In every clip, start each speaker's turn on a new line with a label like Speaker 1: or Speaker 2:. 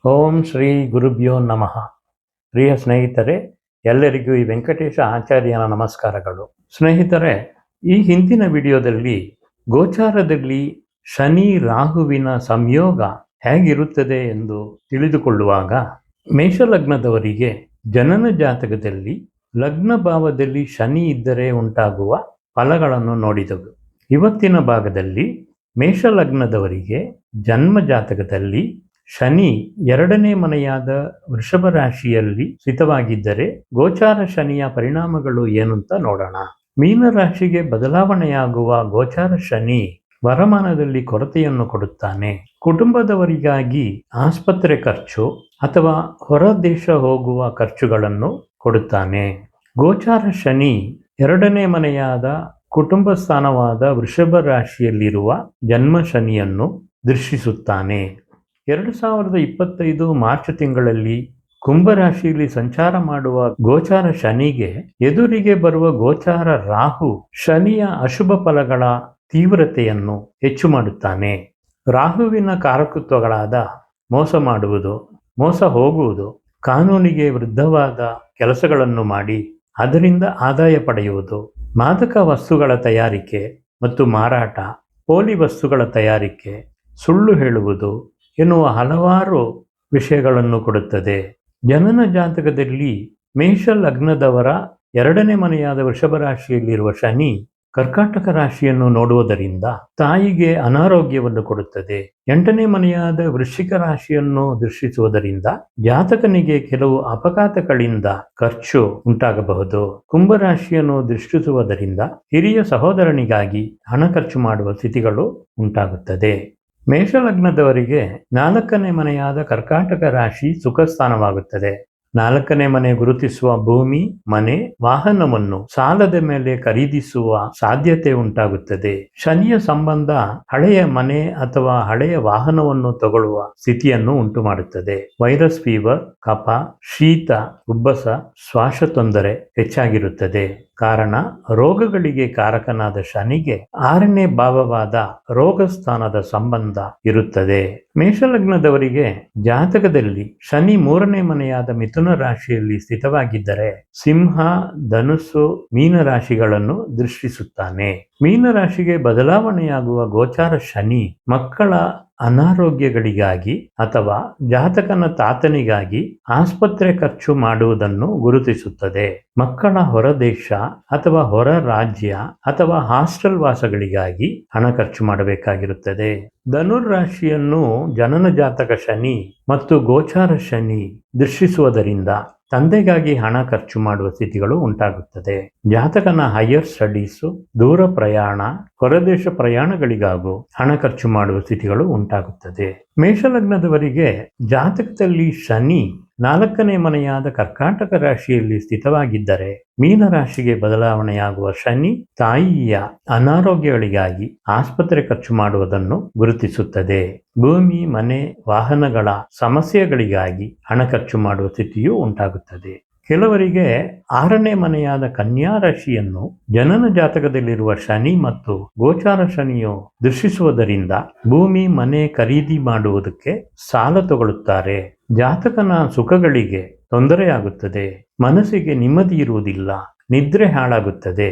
Speaker 1: ಓಂ ಶ್ರೀ ಗುರುಭ್ಯೋ ನಮಃ. ಪ್ರಿಯ ಸ್ನೇಹಿತರೆ, ಎಲ್ಲರಿಗೂ ಈ ವೆಂಕಟೇಶ ಆಚಾರ್ಯನ ನಮಸ್ಕಾರಗಳು. ಸ್ನೇಹಿತರೆ, ಈ ಹಿಂದಿನ ವಿಡಿಯೋದಲ್ಲಿ ಗೋಚಾರದಲ್ಲಿ ಶನಿ ರಾಹುವಿನ ಸಂಯೋಗ ಹೇಗಿರುತ್ತದೆ ಎಂದು ತಿಳಿದುಕೊಳ್ಳುವಾಗ ಮೇಷಲಗ್ನದವರಿಗೆ ಜನನ ಜಾತಕದಲ್ಲಿ ಲಗ್ನ ಭಾವದಲ್ಲಿ ಶನಿ ಇದ್ದರೆ ಉಂಟಾಗುವ ಫಲಗಳನ್ನು ನೋಡಿದೆವು. ಇವತ್ತಿನ ಭಾಗದಲ್ಲಿ ಮೇಷಲಗ್ನದವರಿಗೆ ಜನ್ಮ ಜಾತಕದಲ್ಲಿ ಶನಿ 2ನೇ ಮನೆಯಾದ ವೃಷಭ ರಾಶಿಯಲ್ಲಿ ಸ್ಥಿತವಾಗಿದ್ದರೆ ಗೋಚಾರ ಶನಿಯ ಪರಿಣಾಮಗಳು ಏನು ಅಂತ ನೋಡೋಣ. ಮೀನ ರಾಶಿಗೆ ಬದಲಾವಣೆಯಾಗುವ ಗೋಚಾರ ಶನಿ ವರಮಾನದಲ್ಲಿ ಕೊರತೆಯನ್ನು ಕೊಡುತ್ತಾನೆ. ಕುಟುಂಬದವರಿಗಾಗಿ ಆಸ್ಪತ್ರೆ ಖರ್ಚು ಅಥವಾ ಹೊರ ದೇಶ ಹೋಗುವ ಖರ್ಚುಗಳನ್ನು ಕೊಡುತ್ತಾನೆ. ಗೋಚಾರ ಶನಿ 2ನೇ ಮನೆಯಾದ ಕುಟುಂಬ ಸ್ಥಾನವಾದ ವೃಷಭ ರಾಶಿಯಲ್ಲಿರುವ ಜನ್ಮ ಶನಿಯನ್ನು ದೃಷ್ಟಿಸುತ್ತಾನೆ. 2025 ಮಾರ್ಚ್ ತಿಂಗಳಲ್ಲಿ ಕುಂಭರಾಶಿಯಲ್ಲಿ ಸಂಚಾರ ಮಾಡುವ ಗೋಚಾರ ಶನಿಗೆ ಎದುರಿಗೆ ಬರುವ ಗೋಚಾರ ರಾಹು ಶನಿಯ ಅಶುಭ ಫಲಗಳ ತೀವ್ರತೆಯನ್ನು ಹೆಚ್ಚು ಮಾಡುತ್ತಾನೆ. ರಾಹುವಿನ ಕಾರಕತ್ವಗಳಾದ ಮೋಸ ಮಾಡುವುದು, ಮೋಸ ಹೋಗುವುದು, ಕಾನೂನಿಗೆ ವಿರುದ್ಧವಾದ ಕೆಲಸಗಳನ್ನು ಮಾಡಿ ಅದರಿಂದ ಆದಾಯ ಪಡೆಯುವುದು, ಮಾದಕ ವಸ್ತುಗಳ ತಯಾರಿಕೆ ಮತ್ತು ಮಾರಾಟ, ಪೋಲಿ ವಸ್ತುಗಳ ತಯಾರಿಕೆ, ಸುಳ್ಳು ಹೇಳುವುದು ಎನ್ನುವ ಹಲವಾರು ವಿಷಯಗಳನ್ನು ಕೊಡುತ್ತದೆ. ಜನನ ಜಾತಕದಲ್ಲಿ ಮೇಷ ಲಗ್ನದವರ 2ನೇ ಮನೆಯಾದ ವೃಷಭ ರಾಶಿಯಲ್ಲಿರುವ ಶನಿ ಕರ್ಕಾಟಕ ರಾಶಿಯನ್ನು ನೋಡುವುದರಿಂದ ತಾಯಿಗೆ ಅನಾರೋಗ್ಯವನ್ನು ಕೊಡುತ್ತದೆ. 8ನೇ ಮನೆಯಾದ ವೃಶ್ಚಿಕ ರಾಶಿಯನ್ನು ದೃಷ್ಟಿಸುವುದರಿಂದ ಜಾತಕನಿಗೆ ಕೆಲವು ಅಪಘಾತಗಳಿಂದ ಖರ್ಚು ಉಂಟಾಗಬಹುದು. ಕುಂಭರಾಶಿಯನ್ನು ದೃಷ್ಟಿಸುವುದರಿಂದ ಹಿರಿಯ ಸಹೋದರನಿಗಾಗಿ ಹಣ ಖರ್ಚು ಮಾಡುವ ಸ್ಥಿತಿಗಳು ಉಂಟಾಗುತ್ತದೆ. ಮೇಷಲಗ್ನದವರಿಗೆ 4ನೇ ಮನೆಯಾದ ಕರ್ಕಾಟಕ ರಾಶಿ ಸುಖ ಸ್ಥಾನವಾಗುತ್ತದೆ. 4ನೇ ಮನೆ ಗುರುತಿಸುವ ಭೂಮಿ, ಮನೆ, ವಾಹನವನ್ನು ಸಾಲದ ಮೇಲೆ ಖರೀದಿಸುವ ಸಾಧ್ಯತೆ ಉಂಟಾಗುತ್ತದೆ. ಶನಿಯ ಸಂಬಂಧ ಹಳೆಯ ಮನೆ ಅಥವಾ ಹಳೆಯ ವಾಹನವನ್ನು ತಗೊಳ್ಳುವ ಸ್ಥಿತಿಯನ್ನು ಉಂಟು ಮಾಡುತ್ತದೆ. ವೈರಸ್ ಫೀವರ್, ಕಫ, ಶೀತ, ಉಬ್ಬಸ, ಶ್ವಾಸ ತೊಂದರೆ ಹೆಚ್ಚಾಗಿರುತ್ತದೆ. ಕಾರಣ ರೋಗಗಳಿಗೆ ಕಾರಕನಾದ ಶನಿಗೆ 6ನೇ ಭಾವವಾದ ರೋಗ ಸ್ಥಾನದ ಸಂಬಂಧ ಇರುತ್ತದೆ. ಮೇಷಲಗ್ನದವರಿಗೆ ಜಾತಕದಲ್ಲಿ ಶನಿ 3ನೇ ಮನೆಯಾದ ಮಿಥುನ ರಾಶಿಯಲ್ಲಿ ಸ್ಥಿತವಾಗಿದ್ದರೆ ಸಿಂಹ, ಧನುಸ್ಸು, ಮೀನ ರಾಶಿಗಳನ್ನು ದೃಷ್ಟಿಸುತ್ತಾನೆ. ಮೀನ ರಾಶಿಗೆ ಬದಲಾವಣೆಯಾಗುವ ಗೋಚಾರ ಶನಿ ಮಕ್ಕಳ ಅನಾರೋಗ್ಯಗಳಿಗಾಗಿ ಅಥವಾ ಜಾತಕನ ತಾತನಿಗಾಗಿ ಆಸ್ಪತ್ರೆ ಖರ್ಚು ಮಾಡುವುದನ್ನು ಗುರುತಿಸುತ್ತದೆ. ಮಕ್ಕಳ ಹೊರ ದೇಶ ಅಥವಾ ಹೊರ ರಾಜ್ಯ ಅಥವಾ ಹಾಸ್ಟೆಲ್ ವಾಸಗಳಿಗಾಗಿ ಹಣ ಖರ್ಚು ಮಾಡಬೇಕಾಗಿರುತ್ತದೆ. ಧನುರಾಶಿಯನ್ನು ಜನನ ಜಾತಕ ಶನಿ ಮತ್ತು ಗೋಚಾರ ಶನಿ ದೃಷ್ಟಿಸುವುದರಿಂದ ತಂದೆಗಾಗಿ ಹಣ ಖರ್ಚು ಮಾಡುವ ಸ್ಥಿತಿಗಳು ಉಂಟಾಗುತ್ತದೆ. ಜಾತಕನ ಹೈಯರ್ ಸ್ಟಡೀಸು, ದೂರ ಪ್ರಯಾಣ, ಹೊರದೇಶ ಪ್ರಯಾಣಗಳಿಗಾಗೂ ಹಣ ಖರ್ಚು ಮಾಡುವ ಸ್ಥಿತಿಗಳು ಉಂಟಾಗುತ್ತದೆ. ಮೇಷಲಗ್ನದವರಿಗೆ ಜಾತಕದಲ್ಲಿ ಶನಿ 4ನೇ ಮನೆಯಾದ ಕರ್ಕಾಟಕ ರಾಶಿಯಲ್ಲಿ ಸ್ಥಿತವಾಗಿದ್ದರೆ ಮೀನ ರಾಶಿಗೆ ಬದಲಾವಣೆಯಾಗುವ ಶನಿ ತಾಯಿಯ ಅನಾರೋಗ್ಯಗಳಿಗಾಗಿ ಆಸ್ಪತ್ರೆ ಖರ್ಚು ಮಾಡುವುದನ್ನು ಗುರುತಿಸುತ್ತದೆ. ಭೂಮಿ, ಮನೆ, ವಾಹನಗಳ ಸಮಸ್ಯೆಗಳಿಗಾಗಿ ಹಣ ಖರ್ಚು ಮಾಡುವ ಸ್ಥಿತಿಯೂ ಉಂಟಾಗುತ್ತದೆ. ಕೆಲವರಿಗೆ 6ನೇ ಮನೆಯಾದ ಕನ್ಯಾ ರಾಶಿಯನ್ನು ಜನನ ಜಾತಕದಲ್ಲಿರುವ ಶನಿ ಮತ್ತು ಗೋಚಾರ ಶನಿಯು ದೃಷ್ಟಿಸುವುದರಿಂದ ಭೂಮಿ, ಮನೆ ಖರೀದಿ ಮಾಡುವುದಕ್ಕೆ ಸಾಲ ತಗೊಳ್ಳುತ್ತಾರೆ. ಜಾತಕನ ಸುಖಗಳಿಗೆ ತೊಂದರೆಯಾಗುತ್ತದೆ. ಮನಸ್ಸಿಗೆ ನೆಮ್ಮದಿ ಇರುವುದಿಲ್ಲ, ನಿದ್ರೆ ಹಾಳಾಗುತ್ತದೆ.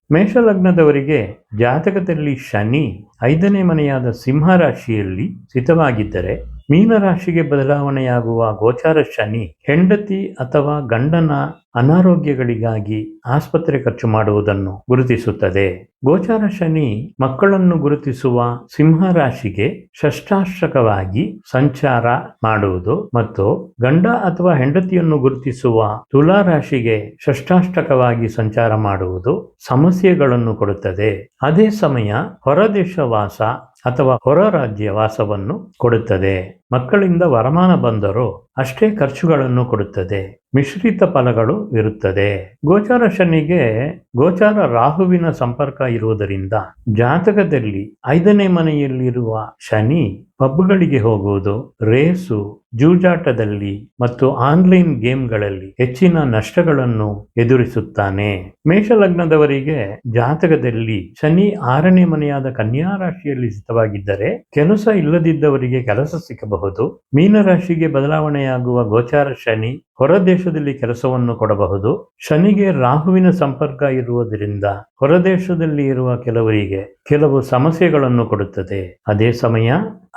Speaker 1: ಮೇಷಲಗ್ನದವರಿಗೆ ಜಾತಕದಲ್ಲಿ ಶನಿ 5ನೇ ಮನೆಯಾದ ಸಿಂಹ ರಾಶಿಯಲ್ಲಿ ಸ್ಥಿತವಾಗಿದ್ದರೆ ಮೀನ ರಾಶಿಗೆ ಬದಲಾವಣೆಯಾಗುವ ಗೋಚಾರ ಶನಿ ಹೆಂಡತಿ ಅಥವಾ ಗಂಡನ ಅನಾರೋಗ್ಯಗಳಿಗಾಗಿ ಆಸ್ಪತ್ರೆ ಖರ್ಚು ಮಾಡುವುದನ್ನು ಗುರುತಿಸುತ್ತದೆ. ಗೋಚಾರ ಶನಿ ಮಕ್ಕಳನ್ನು ಗುರುತಿಸುವ ಸಿಂಹ ರಾಶಿಗೆ ಷಷ್ಟಾಷ್ಟಕವಾಗಿ ಸಂಚಾರ ಮಾಡುವುದು ಮತ್ತು ಗಂಡ ಅಥವಾ ಹೆಂಡತಿಯನ್ನು ಗುರುತಿಸುವ ತುಲಾ ರಾಶಿಗೆ ಷಷ್ಟಾಷ್ಟಕವಾಗಿ ಸಂಚಾರ ಮಾಡುವುದು ಸಮಸ್ಯೆಗಳನ್ನು ಕೊಡುತ್ತದೆ. ಅದೇ ಸಮಯ ಹೊರದೇಶ ವಾಸ ಅಥವಾ ಹೊರ ರಾಜ್ಯ ವಾಸವನ್ನು ಕೊಡುತ್ತದೆ. ಮಕ್ಕಳಿಂದ ವರಮಾನ ಬಂದರೂ ಅಷ್ಟೇ ಖರ್ಚುಗಳನ್ನು ಕೊಡುತ್ತದೆ. ಮಿಶ್ರಿತ ಫಲಗಳು ಇರುತ್ತದೆ. ಗೋಚಾರ ಶನಿಗೆ ಗೋಚಾರ ರಾಹುವಿನ ಸಂಪರ್ಕ ಇರುವುದರಿಂದ ಜಾತಕದಲ್ಲಿ 5ನೇ ಮನೆಯಲ್ಲಿರುವ ಶನಿ ಪಬ್ಗಳಿಗೆ ಹೋಗುವುದು, ರೇಸು, ಜೂಜಾಟದಲ್ಲಿ ಮತ್ತು ಆನ್ಲೈನ್ ಗೇಮ್ಗಳಲ್ಲಿ ಹೆಚ್ಚಿನ ನಷ್ಟಗಳನ್ನು ಎದುರಿಸುತ್ತಾನೆ. ಮೇಷಲಗ್ನದವರಿಗೆ ಜಾತಕದಲ್ಲಿ ಶನಿ 6ನೇ ಮನೆಯಾದ ಕನ್ಯಾ ರಾಶಿಯಲ್ಲಿ ಸ್ಥಿತವಾಗಿದ್ದರೆ ಕೆಲಸ ಇಲ್ಲದಿದ್ದವರಿಗೆ ಕೆಲಸ ಸಿಕ್ಕಬಹುದು. ಮೀನರಾಶಿಗೆ ಬದಲಾವಣೆಯಾಗುವ ಗೋಚಾರ ಶನಿ ಹೊರದೇಶದಲ್ಲಿ ಕೆಲಸವನ್ನು ಕೊಡಬಹುದು. ಶನಿಗೆ ರಾಹುವಿನ ಸಂಪರ್ಕ ಇರುವುದರಿಂದ ಹೊರದೇಶದಲ್ಲಿ ಇರುವ ಕೆಲವರಿಗೆ ಕೆಲವು ಸಮಸ್ಯೆಗಳನ್ನು ಕೊಡುತ್ತದೆ. ಅದೇ ಸಮಯ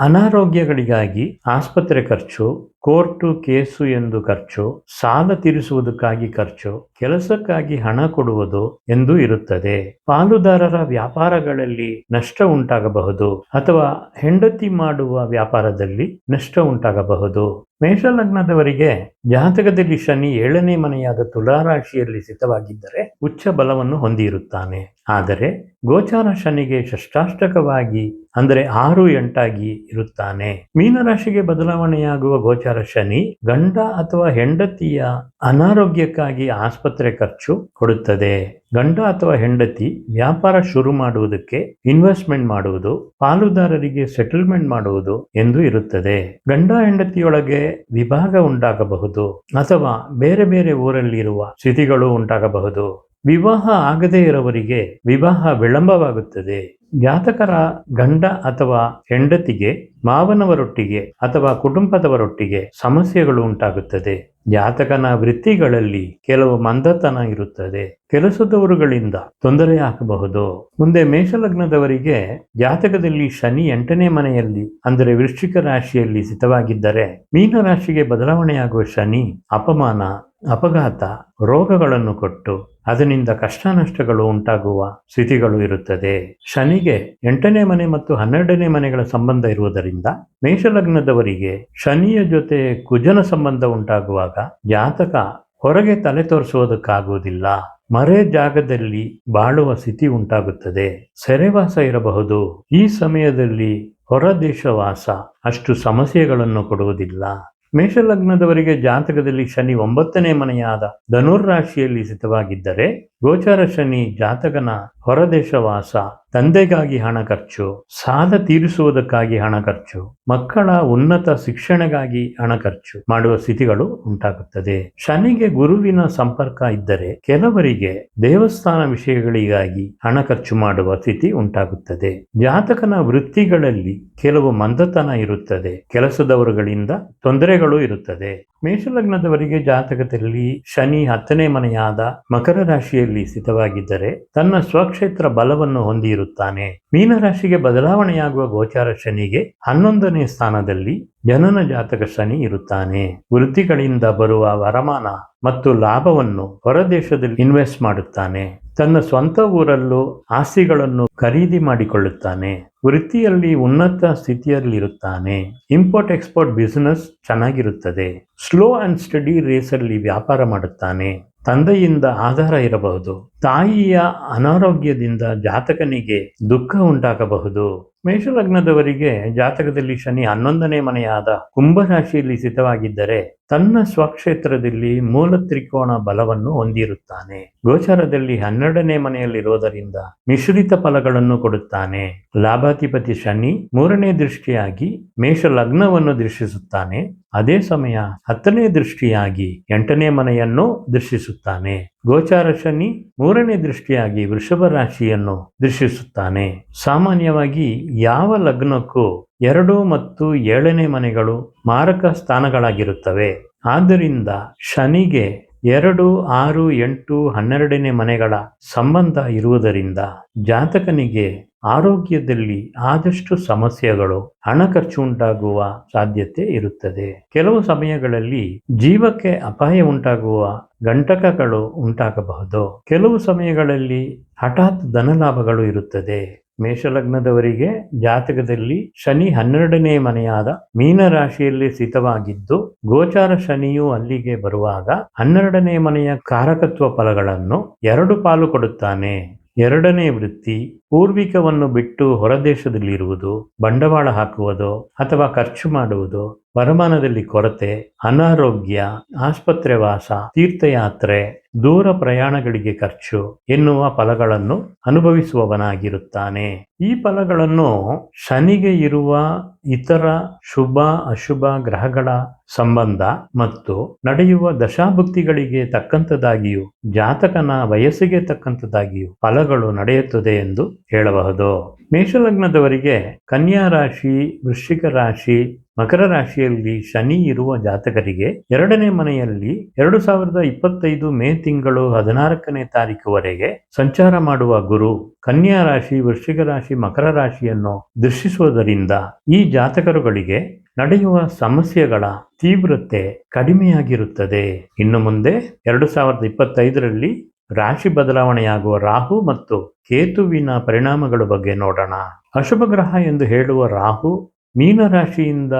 Speaker 1: ಅನಾರೋಗ್ಯಗಳಿಗಾಗಿ ಆಸ್ಪತ್ರೆ ಖರ್ಚು, ಕೋರ್ಟು ಕೇಸು ಎಂದು ಖರ್ಚು, ಸಾಲ ತೀರಿಸುವುದಕ್ಕಾಗಿ ಖರ್ಚು, ಕೆಲಸಕ್ಕಾಗಿ ಹಣ ಕೊಡುವುದು ಎಂದು ಇರುತ್ತದೆ. ಪಾಲುದಾರರ ವ್ಯಾಪಾರಗಳಲ್ಲಿ ನಷ್ಟ ಉಂಟಾಗಬಹುದು ಅಥವಾ ಹೆಂಡತಿ ಮಾಡುವ ವ್ಯಾಪಾರದಲ್ಲಿ ನಷ್ಟ ಉಂಟಾಗಬಹುದು. ಮೇಷಲಗ್ನದವರಿಗೆ ಜಾತಕದಲ್ಲಿ ಶನಿ 7ನೇ ಮನೆಯಾದ ತುಲಾರಾಶಿಯಲ್ಲಿ ಸ್ಥಿತವಾಗಿದ್ದರೆ ಉಚ್ಚ ಬಲವನ್ನು ಹೊಂದಿರುತ್ತಾನೆ. ಆದರೆ ಗೋಚಾರ ಶನಿಗೆ ಷಷ್ಟಾಷ್ಟಕವಾಗಿ ಅಂದರೆ 6, 8 ಇರುತ್ತಾನೆ. ಮೀನರಾಶಿಗೆ ಬದಲಾವಣೆಯಾಗುವ ಗೋಚಾರ ಶನಿ ಗಂಡ ಅಥವಾ ಹೆಂಡತಿಯ ಅನಾರೋಗ್ಯಕ್ಕಾಗಿ ಆಸ್ಪತ್ರೆ ಖರ್ಚು ಕೊಡುತ್ತದೆ. ಗಂಡ ಅಥವಾ ಹೆಂಡತಿ ವ್ಯಾಪಾರ ಶುರು ಮಾಡುವುದಕ್ಕೆ ಇನ್ವೆಸ್ಟ್ಮೆಂಟ್ ಮಾಡುವುದು, ಪಾಲುದಾರರಿಗೆ ಸೆಟಲ್ಮೆಂಟ್ ಮಾಡುವುದು ಎಂದು ಇರುತ್ತದೆ. ಗಂಡ ಹೆಂಡತಿಯೊಳಗೆ ವಿಭಾಗ ಉಂಟಾಗಬಹುದು ಅಥವಾ ಬೇರೆ ಬೇರೆ ಊರಲ್ಲಿರುವ ಸ್ಥಿತಿಗಳು ಉಂಟಾಗಬಹುದು. ವಿವಾಹ ಆಗದೇ ಇರುವವರಿಗೆ ವಿವಾಹ ವಿಳಂಬವಾಗುತ್ತದೆ. ಜಾತಕರ ಗಂಡ ಅಥವಾ ಹೆಂಡತಿಗೆ ಮಾವನವರೊಟ್ಟಿಗೆ ಅಥವಾ ಕುಟುಂಬದವರೊಟ್ಟಿಗೆ ಸಮಸ್ಯೆಗಳು ಉಂಟಾಗುತ್ತದೆ. ಜಾತಕನ ವೃತ್ತಿಗಳಲ್ಲಿ ಕೆಲವು ಮಂದತನ ಇರುತ್ತದೆ. ಕೆಲಸದವರುಗಳಿಂದ ತೊಂದರೆ ಆಗಬಹುದು. ಮುಂದೆ ಮೇಷಲಗ್ನದವರಿಗೆ ಜಾತಕದಲ್ಲಿ ಶನಿ 8ನೇ ಮನೆಯಲ್ಲಿ ಅಂದರೆ ವೃಶ್ಚಿಕ ರಾಶಿಯಲ್ಲಿ ಸ್ಥಿತವಾಗಿದ್ದರೆ ಮೀನರಾಶಿಗೆ ಬದಲಾವಣೆಯಾಗುವ ಶನಿ ಅಪಮಾನ, ಅಪಘಾತ, ರೋಗಗಳನ್ನು ಕೊಟ್ಟು ಅದರಿಂದ ಕಷ್ಟ ನಷ್ಟಗಳು ಉಂಟಾಗುವ ಸ್ಥಿತಿಗಳು ಇರುತ್ತದೆ. ಶನಿಗೆ 8ನೇ ಮನೆ ಮತ್ತು 12ನೇ ಮನೆಗಳ ಸಂಬಂಧ ಇರುವುದರಿಂದ ಮೇಷಲಗ್ನದವರಿಗೆ ಶನಿಯ ಜೊತೆ ಕುಜನ ಸಂಬಂಧ ಉಂಟಾಗುವಾಗ ಜಾತಕ ಹೊರಗೆ ತಲೆ ತೋರಿಸುವುದಕ್ಕಾಗುವುದಿಲ್ಲ. ಮರೆ ಜಾಗದಲ್ಲಿ ಬಾಳುವ ಸ್ಥಿತಿ ಉಂಟಾಗುತ್ತದೆ. ಸೆರೆವಾಸ ಇರಬಹುದು. ಈ ಸಮಯದಲ್ಲಿ ಹೊರದೇಶವಾಸ ಅಷ್ಟು ಸಮಸ್ಯೆಗಳನ್ನು ಕೊಡುವುದಿಲ್ಲ. ಮೇಷಲಗ್ನದವರಿಗೆ ಜಾತಕದಲ್ಲಿ ಶನಿ 9ನೇ ಮನೆಯಾದ ಧನುರ್ರಾಶಿಯಲ್ಲಿ ಸ್ಥಿತವಾಗಿದ್ದರೆ ಗೋಚಾರ ಶನಿ ಜಾತಕನ ಹೊರದೇಶವಾಸ, ತಂದೆಗಾಗಿ ಹಣ ಖರ್ಚು, ಸಾಲ ತೀರಿಸುವುದಕ್ಕಾಗಿ ಹಣ ಖರ್ಚು, ಮಕ್ಕಳ ಉನ್ನತ ಶಿಕ್ಷಣಗಾಗಿ ಹಣ ಖರ್ಚು ಮಾಡುವ ಸ್ಥಿತಿಗಳು ಉಂಟಾಗುತ್ತದೆ. ಶನಿಗೆ ಗುರುವಿನ ಸಂಪರ್ಕ ಇದ್ದರೆ ಕೆಲವರಿಗೆ ದೇವಸ್ಥಾನ ವಿಷಯಗಳಿಗಾಗಿ ಹಣ ಖರ್ಚು ಮಾಡುವ ಸ್ಥಿತಿ ಉಂಟಾಗುತ್ತದೆ. ಜಾತಕನ ವೃತ್ತಿಗಳಲ್ಲಿ ಕೆಲವು ಮಂದತನ ಇರುತ್ತದೆ. ಕೆಲಸದವರುಗಳಿಂದ ತೊಂದರೆಗಳು ಇರುತ್ತದೆ. ಮೇಷಲಗ್ನದವರಿಗೆ ಜಾತಕದಲ್ಲಿ ಶನಿ 10ನೇ ಮನೆಯಾದ ಮಕರ ರಾಶಿಯಲ್ಲಿ ಸ್ಥಿತವಾಗಿದ್ದರೆ ತನ್ನ ಸ್ವಕ್ಷೇತ್ರ ಬಲವನ್ನು ಹೊಂದಿರುತ್ತಾನೆ. ಮೀನರಾಶಿಗೆ ಬದಲಾವಣೆಯಾಗುವ ಗೋಚಾರ ಶನಿಗೆ 11ನೇ ಸ್ಥಾನದಲ್ಲಿ ಜನನ ಜಾತಕ ಶನಿ ಇರುತ್ತಾನೆ. ವೃತ್ತಿಗಳಿಂದ ಬರುವ ವರಮಾನ ಮತ್ತು ಲಾಭವನ್ನು ಹೊರದೇಶದಲ್ಲಿ ಇನ್ವೆಸ್ಟ್ ಮಾಡುತ್ತಾನೆ. ತನ್ನ ಸ್ವಂತ ಊರಲ್ಲೂ ಆಸ್ತಿಗಳನ್ನು ಖರೀದಿ ಮಾಡಿಕೊಳ್ಳುತ್ತಾನೆ. ವೃತ್ತಿಯಲ್ಲಿ ಉನ್ನತ ಸ್ಥಿತಿಯಲ್ಲಿರುತ್ತಾನೆ. ಇಂಪೋರ್ಟ್ ಎಕ್ಸ್ಪೋರ್ಟ್ ಬಿಸಿನೆಸ್ ಚೆನ್ನಾಗಿರುತ್ತದೆ. ಸ್ಲೋ ಅಂಡ್ ಸ್ಟಡಿ ರೇಸಲ್ಲಿ ವ್ಯಾಪಾರ ಮಾಡುತ್ತಾನೆ. ತಂದೆಯಿಂದ ಆಧಾರ ಇರಬಹುದು. ತಾಯಿಯ ಅನಾರೋಗ್ಯದಿಂದ ಜಾತಕನಿಗೆ ದುಃಖ ಉಂಟಾಗಬಹುದು. ಮೇಷಲಗ್ನದವರಿಗೆ ಜಾತಕದಲ್ಲಿ ಶನಿ 11ನೇ ಮನೆಯಾದ ಕುಂಭರಾಶಿಯಲ್ಲಿ ಸ್ಥಿತವಾಗಿದ್ದರೆ ತನ್ನ ಸ್ವಕ್ಷೇತ್ರದಲ್ಲಿ ಮೂಲ ತ್ರಿಕೋಣ ಬಲವನ್ನು ಹೊಂದಿರುತ್ತಾನೆ. ಗೋಚಾರದಲ್ಲಿ 12ನೇ ಮನೆಯಲ್ಲಿರುವುದರಿಂದ ಮಿಶ್ರಿತ ಫಲಗಳನ್ನು ಕೊಡುತ್ತಾನೆ. ಲಾಭಾಧಿಪತಿ ಶನಿ 3ನೇ ದೃಷ್ಟಿಯಾಗಿ ಮೇಷಲಗ್ನವನ್ನು ದೃಷ್ಟಿಸುತ್ತಾನೆ. ಅದೇ ಸಮಯ 10ನೇ ದೃಷ್ಟಿಯಾಗಿ 8ನೇ ಮನೆಯನ್ನು ದೃಷ್ಟಿಸುತ್ತಾನೆ. ಗೋಚಾರ ಶನಿ 3ನೇ ದೃಷ್ಟಿಯಾಗಿ ವೃಷಭ ರಾಶಿಯನ್ನು ದೃಷ್ಟಿಸುತ್ತಾನೆ. ಸಾಮಾನ್ಯವಾಗಿ ಯಾವ ಲಗ್ನಕ್ಕೂ 2 ಮತ್ತು 7ನೇ ಮನೆಗಳು ಮಾರಕ ಸ್ಥಾನಗಳಾಗಿರುತ್ತವೆ. ಆದ್ದರಿಂದ ಶನಿಗೆ 2, 6, 8, 12ನೇ ಮನೆಗಳ ಸಂಬಂಧ ಇರುವುದರಿಂದ ಜಾತಕನಿಗೆ ಆರೋಗ್ಯದಲ್ಲಿ ಆದಷ್ಟು ಸಮಸ್ಯೆಗಳು, ಹಣ ಖರ್ಚು ಉಂಟಾಗುವ ಸಾಧ್ಯತೆ ಇರುತ್ತದೆ. ಕೆಲವು ಸಮಯಗಳಲ್ಲಿ ಜೀವಕ್ಕೆ ಅಪಾಯ ಉಂಟಾಗುವ ಗಂಟಕಗಳು ಉಂಟಾಗಬಹುದು. ಕೆಲವು ಸಮಯಗಳಲ್ಲಿ ಹಠಾತ್ ಧನಲಾಭಗಳು ಇರುತ್ತದೆ. ಮೇಷಲಗ್ನದವರಿಗೆ ಜಾತಕದಲ್ಲಿ ಶನಿ 12ನೇ ಮನೆಯಾದ ಮೀನರಾಶಿಯಲ್ಲಿ ಸ್ಥಿತವಾಗಿದ್ದು ಗೋಚಾರ ಶನಿಯು ಅಲ್ಲಿಗೆ ಬರುವಾಗ 12ನೇ ಮನೆಯ ಕಾರಕತ್ವ ಫಲಗಳನ್ನು 2 ಪಾಲು ಕೊಡುತ್ತಾನೆ. 2ನೇ ವೃತ್ತಿ, ಪೂರ್ವಿಕವನ್ನು ಬಿಟ್ಟು ಹೊರದೇಶದಲ್ಲಿರುವುದು, ಬಂಡವಾಳ ಹಾಕುವುದು ಅಥವಾ ಖರ್ಚು ಮಾಡುವುದು, ವರಮಾನದಲ್ಲಿ ಕೊರತೆ, ಅನಾರೋಗ್ಯ, ಆಸ್ಪತ್ರೆ ವಾಸ, ತೀರ್ಥಯಾತ್ರೆ, ದೂರ ಪ್ರಯಾಣಗಳಿಗೆ ಖರ್ಚು ಎನ್ನುವ ಫಲಗಳನ್ನು ಅನುಭವಿಸುವವನಾಗಿರುತ್ತಾನೆ. ಈ ಫಲಗಳನ್ನು ಶನಿಗೆ ಇರುವ ಇತರ ಶುಭ ಅಶುಭ ಗ್ರಹಗಳ ಸಂಬಂಧ ಮತ್ತು ನಡೆಯುವ ದಶಾಭುಕ್ತಿಗಳಿಗೆ ತಕ್ಕಂತದಾಗಿಯೂ ಜಾತಕನ ವಯಸ್ಸಿಗೆ ತಕ್ಕಂತದಾಗಿಯೂ ಫಲಗಳು ನಡೆಯುತ್ತದೆ ಎಂದು ಹೇಳಬಹುದು. ಮೇಷಲಗ್ನದವರಿಗೆ ಕನ್ಯಾ ರಾಶಿ, ವೃಶ್ಚಿಕ ರಾಶಿ, ಮಕರ ರಾಶಿಯಲ್ಲಿ ಶನಿ ಇರುವ ಜಾತಕರಿಗೆ 2ನೇ ಮನೆಯಲ್ಲಿ 2025 ಮೇ ತಿಂಗಳು 14ನೇ ತಾರೀಕುವರೆಗೆ ಸಂಚಾರ ಮಾಡುವ ಗುರು ಕನ್ಯಾ ರಾಶಿ, ವೃಶ್ಚಿಕ ರಾಶಿ, ಮಕರ ರಾಶಿಯನ್ನು ದೃಷ್ಟಿಸುವುದರಿಂದ ಈ ಜಾತಕರುಗಳಿಗೆ ನಡೆಯುವ ಸಮಸ್ಯೆಗಳ ತೀವ್ರತೆ ಕಡಿಮೆಯಾಗಿರುತ್ತದೆ. ಇನ್ನು ಮುಂದೆ 2025ರಲ್ಲಿ ರಾಶಿ ಬದಲಾವಣೆಯಾಗುವ ರಾಹು ಮತ್ತು ಕೇತುವಿನ ಪರಿಣಾಮಗಳ ಬಗ್ಗೆ ನೋಡೋಣ. ಅಶುಭ ಗ್ರಹ ಎಂದು ಹೇಳುವ ರಾಹು ಮೀನರಾಶಿಯಿಂದ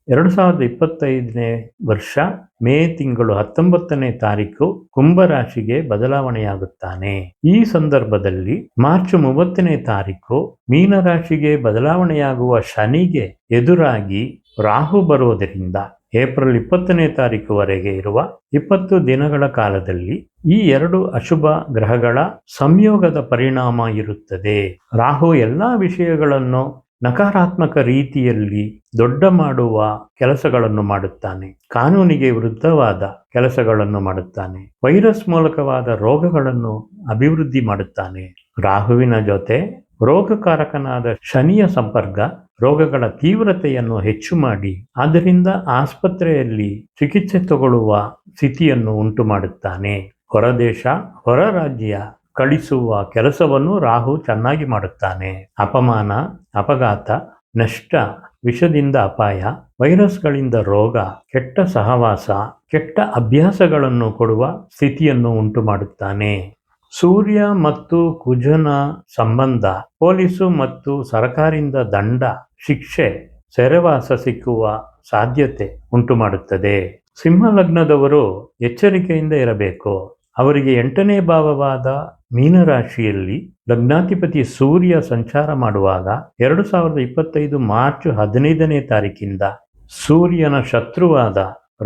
Speaker 1: 2025ನೇ ವರ್ಷ ಮೇ ತಿಂಗಳು 19ನೇ ತಾರೀಕು ಕುಂಭರಾಶಿಗೆ ಬದಲಾವಣೆಯಾಗುತ್ತಾನೆ. ಈ ಸಂದರ್ಭದಲ್ಲಿ ಮಾರ್ಚ್ 30ನೇ ತಾರೀಕು ಮೀನರಾಶಿಗೆ ಬದಲಾವಣೆಯಾಗುವ ಶನಿಗೆ ಎದುರಾಗಿ ರಾಹು ಬರುವುದರಿಂದ ಏಪ್ರಿಲ್ 20ನೇ ತಾರೀಕುವರೆಗೆ ಇರುವ 20 ದಿನಗಳ ಕಾಲದಲ್ಲಿ ಈ 2 ಅಶುಭ ಗ್ರಹಗಳ ಸಂಯೋಗದ ಪರಿಣಾಮ ಇರುತ್ತದೆ. ರಾಹು ಎಲ್ಲಾ ವಿಷಯಗಳನ್ನು ನಕಾರಾತ್ಮಕ ರೀತಿಯಲ್ಲಿ ದೊಡ್ಡ ಮಾಡುವ ಕೆಲಸಗಳನ್ನು ಮಾಡುತ್ತಾನೆ. ಕಾನೂನಿಗೆ ವಿರುದ್ಧವಾದ ಕೆಲಸಗಳನ್ನು ಮಾಡುತ್ತಾನೆ. ವೈರಸ್ ಮೂಲಕವಾದ ರೋಗಗಳನ್ನು ಅಭಿವೃದ್ಧಿ ಮಾಡುತ್ತಾನೆ. ರಾಹುವಿನ ಜೊತೆ ರೋಗಕಾರಕನಾದ ಶನಿಯ ಸಂಪರ್ಕ ರೋಗಗಳ ತೀವ್ರತೆಯನ್ನು ಹೆಚ್ಚು ಮಾಡಿ ಆದ್ದರಿಂದ ಆಸ್ಪತ್ರೆಯಲ್ಲಿ ಚಿಕಿತ್ಸೆ ತಗೊಳ್ಳುವ ಸ್ಥಿತಿಯನ್ನು ಉಂಟು ಮಾಡುತ್ತಾನೆ. ಹೊರದೇಶ, ಹೊರ ರಾಜ್ಯ ಕಳಿಸುವ ಕೆಲಸವನ್ನು ರಾಹು ಚೆನ್ನಾಗಿ ಮಾಡುತ್ತಾನೆ. ಅಪಮಾನ, ಅಪಘಾತ, ನಷ್ಟ, ವಿಷದಿಂದ ಅಪಾಯ, ವೈರಸ್ಗಳಿಂದ ರೋಗ, ಕೆಟ್ಟ ಸಹವಾಸ, ಕೆಟ್ಟ ಅಭ್ಯಾಸಗಳನ್ನು ಕೊಡುವ ಸ್ಥಿತಿಯನ್ನು ಉಂಟು ಮಾಡುತ್ತಾನೆ. ಸೂರ್ಯ ಮತ್ತು ಕುಜನ ಸಂಬಂಧ ಪೊಲೀಸು ಮತ್ತು ಸರ್ಕಾರದಿಂದ ದಂಡ, ಶಿಕ್ಷೆ, ಸೆರೆವಾಸ ಸಿಕ್ಕುವ ಸಾಧ್ಯತೆ ಉಂಟು ಮಾಡುತ್ತದೆ. ಸಿಂಹ ಲಗ್ನದವರು ಎಚ್ಚರಿಕೆಯಿಂದ ಇರಬೇಕು. ಅವರಿಗೆ 8ನೇ ಭಾವವಾದ ಮೀನರಾಶಿಯಲ್ಲಿ ಲಗ್ನಾಧಿಪತಿ ಸೂರ್ಯ ಸಂಚಾರ ಮಾಡುವಾಗ 2025 ಮಾರ್ಚ್ 15ನೇ ತಾರೀಕಿಂದ ಸೂರ್ಯನ ಶತ್ರುವಾದ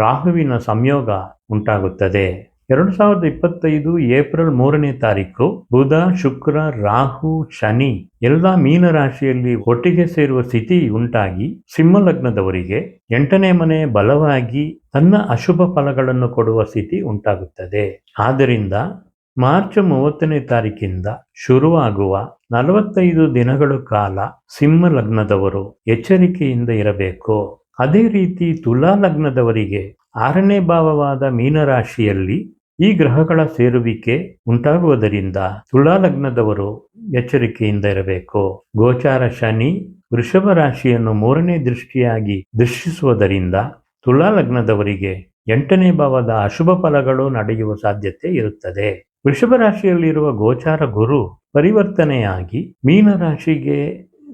Speaker 1: ರಾಹುವಿನ ಸಂಯೋಗ ಉಂಟಾಗುತ್ತದೆ. 2025 ಏಪ್ರಿಲ್ 3ನೇ ತಾರೀಕು ಬುಧ, ಶುಕ್ರ, ರಾಹು, ಶನಿ ಎಲ್ಲ ಮೀನರಾಶಿಯಲ್ಲಿ ಒಟ್ಟಿಗೆ ಸೇರುವ ಸ್ಥಿತಿ ಉಂಟಾಗಿ ಸಿಂಹ ಲಗ್ನದವರಿಗೆ 8ನೇ ಮನೆ ಬಲವಾಗಿ ತನ್ನ ಅಶುಭ ಫಲಗಳನ್ನು ಕೊಡುವ ಸ್ಥಿತಿ ಉಂಟಾಗುತ್ತದೆ. ಆದ್ದರಿಂದ ಮಾರ್ಚ್ 30ನೇ ತಾರೀಕಿಂದ ಶುರುವಾಗುವ 45 ದಿನಗಳ ಕಾಲ ಸಿಂಹ ಲಗ್ನದವರು ಎಚ್ಚರಿಕೆಯಿಂದ ಇರಬೇಕು. ಅದೇ ರೀತಿ ತುಲಾ ಲಗ್ನದವರಿಗೆ 6ನೇ ಭಾವವಾದ ಮೀನರಾಶಿಯಲ್ಲಿ ಈ ಗ್ರಹಗಳ ಸೇರುವಿಕೆ ಉಂಟಾಗುವುದರಿಂದ ತುಲಾ ಲಗ್ನದವರು ಎಚ್ಚರಿಕೆಯಿಂದ ಇರಬೇಕು. ಗೋಚಾರ ಶನಿ ವೃಷಭ ರಾಶಿಯನ್ನು 3ನೇ ದೃಷ್ಟಿಯಾಗಿ ದೃಷ್ಟಿಸುವುದರಿಂದ ತುಲಾ ಲಗ್ನದವರಿಗೆ 8ನೇ ಭಾವದ ಅಶುಭ ಫಲಗಳು ನಡೆಯುವ ಸಾಧ್ಯತೆ ಇರುತ್ತದೆ. ವೃಷಭ ರಾಶಿಯಲ್ಲಿರುವ ಗೋಚಾರ ಗುರು ಪರಿವರ್ತನೆಯಾಗಿ ಮೀನರಾಶಿಗೆ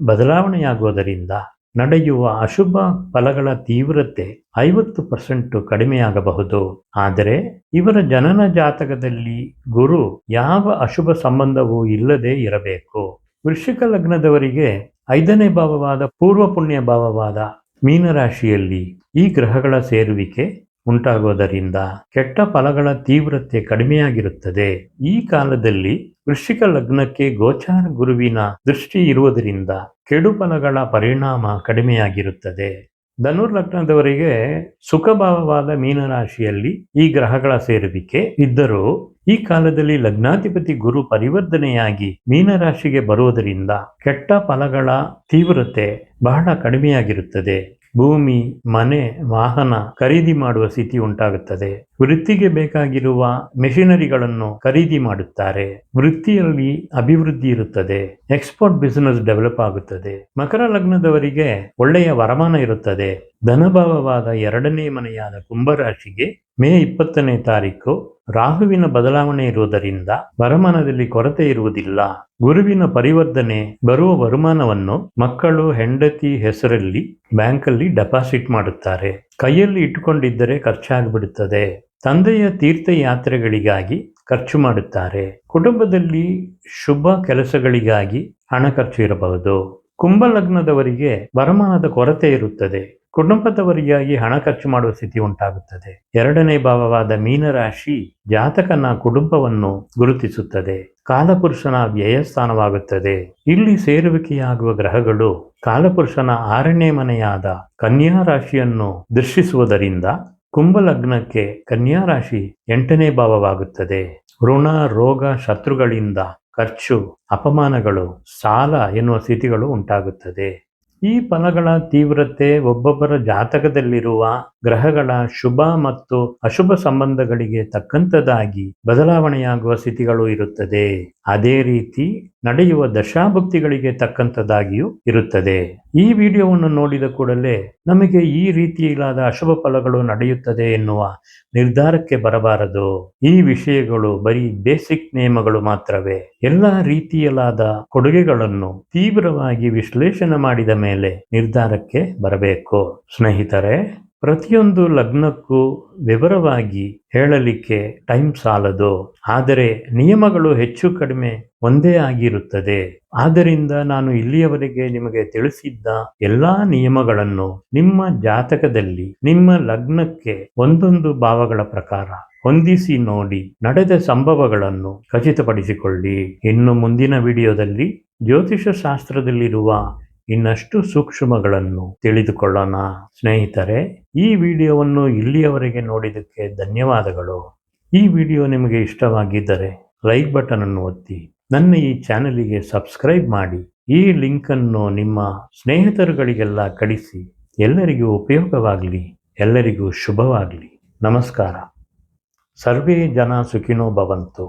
Speaker 1: ಬದಲಾವಣೆಯಾಗುವುದರಿಂದ ನಡೆಯುವ ಅಶುಭ ಫಲಗಳ ತೀವ್ರತೆ 50% ಕಡಿಮೆಯಾಗಬಹುದು. ಆದರೆ ಇವರ ಜನನ ಜಾತಕದಲ್ಲಿ ಗುರು ಯಾವ ಅಶುಭ ಸಂಬಂಧವೂ ಇಲ್ಲದೆ ಇರಬೇಕು. ವೃಶ್ಚಿಕ ಲಗ್ನದವರಿಗೆ 5ನೇ ಭಾವವಾದ ಪೂರ್ವ ಪುಣ್ಯ ಭಾವವಾದ ಮೀನರಾಶಿಯಲ್ಲಿ ಈ ಗ್ರಹಗಳ ಸೇರುವಿಕೆ ಉಂಟಾಗುವುದರಿಂದ ಕೆಟ್ಟ ಫಲಗಳ ತೀವ್ರತೆ ಕಡಿಮೆಯಾಗಿರುತ್ತದೆ. ಈ ಕಾಲದಲ್ಲಿ ವೃಶ್ಚಿಕ ಲಗ್ನಕ್ಕೆ ಗೋಚಾರ ಗುರುವಿನ ದೃಷ್ಟಿ ಇರುವುದರಿಂದ ಕೆಡು ಫಲಗಳ ಪರಿಣಾಮ ಕಡಿಮೆಯಾಗಿರುತ್ತದೆ. ಧನುರ್ ಲಗ್ನದವರಿಗೆ ಸುಖಭಾವವಾದ ಮೀನರಾಶಿಯಲ್ಲಿ ಈ ಗ್ರಹಗಳ ಸೇರುವಿಕೆ ಇದ್ದರೂ ಈ ಕಾಲದಲ್ಲಿ ಲಗ್ನಾಧಿಪತಿ ಗುರು ಪರಿವರ್ತನೆಯಾಗಿ ಮೀನರಾಶಿಗೆ ಬರುವುದರಿಂದ ಕೆಟ್ಟ ಫಲಗಳ ತೀವ್ರತೆ ಬಹಳ ಕಡಿಮೆಯಾಗಿರುತ್ತದೆ. ಭೂಮಿ, ಮನೆ, ವಾಹನ ಖರೀದಿ ಮಾಡುವ ಸ್ಥಿತಿ ಉಂಟಾಗುತ್ತದೆ. ವೃತ್ತಿಗೆ ಬೇಕಾಗಿರುವ ಮೆಷಿನರಿಗಳನ್ನು ಖರೀದಿ ಮಾಡುತ್ತಾರೆ. ವೃತ್ತಿಯಲ್ಲಿ ಅಭಿವೃದ್ಧಿ ಇರುತ್ತದೆ. ಎಕ್ಸ್ಪೋರ್ಟ್ ಬಿಸಿನೆಸ್ ಡೆವಲಪ್ ಆಗುತ್ತದೆ. ಮಕರ ಲಗ್ನದವರಿಗೆ ಒಳ್ಳೆಯ ವರಮಾನ ಇರುತ್ತದೆ. ಧನಭಾವವಾದ 2ನೇ ಮನೆಯಾದ ಕುಂಭರಾಶಿಗೆ ಮೇ 20ನೇ ತಾರೀಕು ರಾಹುವಿನ ಬದಲಾವಣೆ ಇರುವುದರಿಂದ ವರಮಾನದಲ್ಲಿ ಕೊರತೆ ಇರುವುದಿಲ್ಲ. ಗುರುವಿನ ಪರಿವರ್ತನೆ ಬರುವ ವರಮಾನವನ್ನು ಮಕ್ಕಳು, ಹೆಂಡತಿ ಹೆಸರಲ್ಲಿ ಬ್ಯಾಂಕಲ್ಲಿ ಡೆಪಾಸಿಟ್ ಮಾಡುತ್ತಾರೆ. ಕೈಯಲ್ಲಿ ಇಟ್ಟುಕೊಂಡಿದ್ದರೆ ಖರ್ಚಾಗಿಬಿಡುತ್ತದೆ. ತಂದೆಯ ತೀರ್ಥಯಾತ್ರೆಗಳಿಗಾಗಿ ಖರ್ಚು ಮಾಡುತ್ತಾರೆ. ಕುಟುಂಬದಲ್ಲಿ ಶುಭ ಕೆಲಸಗಳಿಗಾಗಿ ಹಣ ಖರ್ಚು ಇರಬಹುದು. ಕುಂಭ ಲಗ್ನದವರಿಗೆ ವರಮಾನದ ಕೊರತೆ ಇರುತ್ತದೆ. ಕುಟುಂಬದವರಿಗಾಗಿ ಹಣ ಖರ್ಚು ಮಾಡುವ ಸ್ಥಿತಿ ಉಂಟಾಗುತ್ತದೆ. 2ನೇ ಭಾವವಾದ ಮೀನರಾಶಿ ಜಾತಕನ ಕುಟುಂಬವನ್ನು ಗುರುತಿಸುತ್ತದೆ. ಕಾಲಪುರುಷನ ವ್ಯಯಸ್ಥಾನವಾಗುತ್ತದೆ. ಇಲ್ಲಿ ಸೇರುವಿಕೆಯಾಗುವ ಗ್ರಹಗಳು ಕಾಲಪುರುಷನ 6ನೇ ಮನೆಯಾದ ಕನ್ಯಾ ರಾಶಿಯನ್ನು ದರ್ಶಿಸುವುದರಿಂದ ಕುಂಭ ಲಗ್ನಕ್ಕೆ ಕನ್ಯಾ ರಾಶಿ 8ನೇ ಭಾವವಾಗುತ್ತದೆ. ಋಣ, ರೋಗ, ಶತ್ರುಗಳಿಂದ ಖರ್ಚು, ಅಪಮಾನಗಳು, ಸಾಲ ಎನ್ನುವ ಸ್ಥಿತಿಗಳು ಉಂಟಾಗುತ್ತದೆ. ಈ ಫಲಗಳ ತೀವ್ರತೆ ಒಬ್ಬೊಬ್ಬರ ಜಾತಕದಲ್ಲಿರುವ ಗ್ರಹಗಳ ಶುಭ ಮತ್ತು ಅಶುಭ ಸಂಬಂಧಗಳಿಗೆ ತಕ್ಕಂತದಾಗಿ ಬದಲಾವಣೆಯಾಗುವ ಸ್ಥಿತಿಗಳು ಇರುತ್ತದೆ. ಅದೇ ರೀತಿ ನಡೆಯುವ ದಶಾಭುಕ್ತಿಗಳಿಗೆ ತಕ್ಕಂತದಾಗಿಯೂ ಇರುತ್ತದೆ. ಈ ವಿಡಿಯೋವನ್ನು ನೋಡಿದ ಕೂಡಲೇ ನಮಗೆ ಈ ರೀತಿಯಾದ ಅಶುಭ ಫಲಗಳು ನಡೆಯುತ್ತದೆ ಎನ್ನುವ ನಿರ್ಧಾರಕ್ಕೆ ಬರಬಾರದು. ಈ ವಿಷಯಗಳು ಬರೀ ಬೇಸಿಕ್ ನಿಯಮಗಳು ಮಾತ್ರವೇ. ಎಲ್ಲ ರೀತಿಯಲಾದ ಕೊಡುಗೆಗಳನ್ನು ತೀವ್ರವಾಗಿ ವಿಶ್ಲೇಷಣೆ ಮಾಡಿದ ಮೇಲೆ ನಿರ್ಧಾರಕ್ಕೆ ಬರಬೇಕು. ಸ್ನೇಹಿತರೆ, ಪ್ರತಿಯೊಂದು ಲಗ್ನಕ್ಕೂ ವಿವರವಾಗಿ ಹೇಳಲಿಕ್ಕೆ ಟೈಮ್ ಸಾಲದು. ಆದರೆ ನಿಯಮಗಳು ಹೆಚ್ಚು ಕಡಿಮೆ ಒಂದೇ ಆಗಿರುತ್ತದೆ. ಆದ್ದರಿಂದ ನಾನು ಇಲ್ಲಿಯವರೆಗೆ ನಿಮಗೆ ತಿಳಿಸಿದ್ದ ಎಲ್ಲಾ ನಿಯಮಗಳನ್ನು ನಿಮ್ಮ ಜಾತಕದಲ್ಲಿ ನಿಮ್ಮ ಲಗ್ನಕ್ಕೆ ಒಂದೊಂದು ಭಾವಗಳ ಪ್ರಕಾರ ಹೊಂದಿಸಿ ನೋಡಿ ನಡೆದ ಸಂಭವಗಳನ್ನು ಖಚಿತಪಡಿಸಿಕೊಳ್ಳಿ. ಇನ್ನು ಮುಂದಿನ ವಿಡಿಯೋದಲ್ಲಿ ಜ್ಯೋತಿಷ ಶಾಸ್ತ್ರದಲ್ಲಿರುವ ಇನ್ನಷ್ಟು ಸೂಕ್ಷ್ಮಗಳನ್ನು ತಿಳಿದುಕೊಳ್ಳೋಣ. ಸ್ನೇಹಿತರೆ, ಈ ವಿಡಿಯೋವನ್ನು ಇಲ್ಲಿಯವರೆಗೆ ನೋಡಿದ್ದಕ್ಕೆ ಧನ್ಯವಾದಗಳು. ಈ ವಿಡಿಯೋ ನಿಮಗೆ ಇಷ್ಟವಾಗಿದ್ದರೆ ಲೈಕ್ ಬಟನ್ ಅನ್ನು ಒತ್ತಿ ನನ್ನ ಈ ಚಾನಲಿಗೆ ಸಬ್ಸ್ಕ್ರೈಬ್ ಮಾಡಿ. ಈ ಲಿಂಕನ್ನು ನಿಮ್ಮ ಸ್ನೇಹಿತರುಗಳಿಗೆಲ್ಲ ಕಳಿಸಿ. ಎಲ್ಲರಿಗೂ ಉಪಯೋಗವಾಗಲಿ, ಎಲ್ಲರಿಗೂ ಶುಭವಾಗಲಿ. ನಮಸ್ಕಾರ. ಸರ್ವೇ ಜನ ಸುಖಿನೋ ಭವಂತು.